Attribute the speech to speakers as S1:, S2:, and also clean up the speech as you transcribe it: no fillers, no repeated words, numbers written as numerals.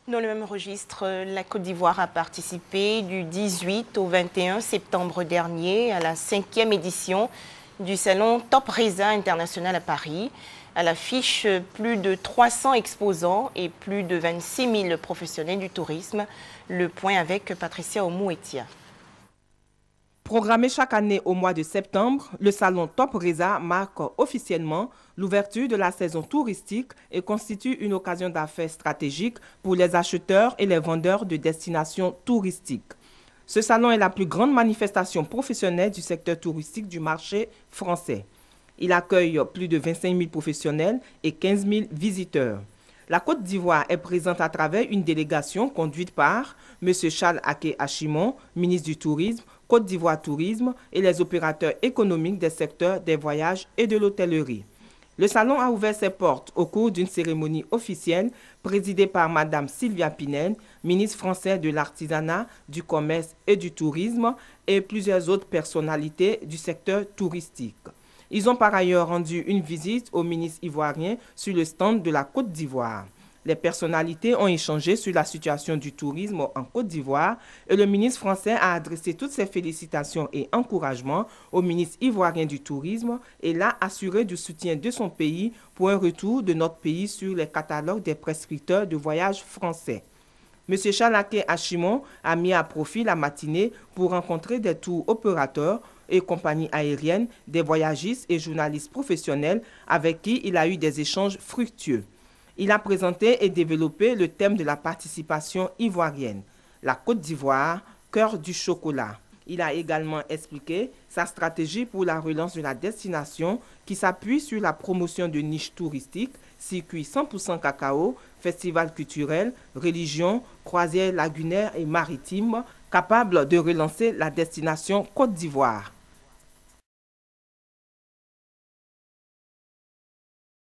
S1: Dans le même registre, la Côte d'Ivoire a participé du 18 au 21 septembre dernier à la 5e édition du salon Top Reza International à Paris. À l'affiche, plus de 300 exposants et plus de 26 000 professionnels du tourisme. Le point avec Patricia Omouetia.
S2: Programmé chaque année au mois de septembre, le salon Top Reza marque officiellement l'ouverture de la saison touristique et constitue une occasion d'affaires stratégique pour les acheteurs et les vendeurs de destinations touristiques. Ce salon est la plus grande manifestation professionnelle du secteur touristique du marché français. Il accueille plus de 25 000 professionnels et 15 000 visiteurs. La Côte d'Ivoire est présente à travers une délégation conduite par M. Charles Aké Achimon, ministre du Tourisme, Côte d'Ivoire Tourisme et les opérateurs économiques des secteurs des voyages et de l'hôtellerie. Le salon a ouvert ses portes au cours d'une cérémonie officielle présidée par Mme Sylvia Pinel, ministre français de l'Artisanat, du Commerce et du Tourisme, et plusieurs autres personnalités du secteur touristique. Ils ont par ailleurs rendu une visite au ministre ivoirien sur le stand de la Côte d'Ivoire. Les personnalités ont échangé sur la situation du tourisme en Côte d'Ivoire et le ministre français a adressé toutes ses félicitations et encouragements au ministre ivoirien du tourisme et l'a assuré du soutien de son pays pour un retour de notre pays sur les catalogues des prescripteurs de voyage français. M. Chalaké Achimon a mis à profit la matinée pour rencontrer des tours opérateurs et compagnies aériennes, des voyagistes et journalistes professionnels avec qui il a eu des échanges fructueux. Il a présenté et développé le thème de la participation ivoirienne, la Côte d'Ivoire, cœur du chocolat. Il a également expliqué sa stratégie pour la relance de la destination qui s'appuie sur la promotion de niches touristiques, circuits 100% cacao, festivals culturels, religions, croisières lagunaires et maritimes, capables de relancer la destination Côte d'Ivoire.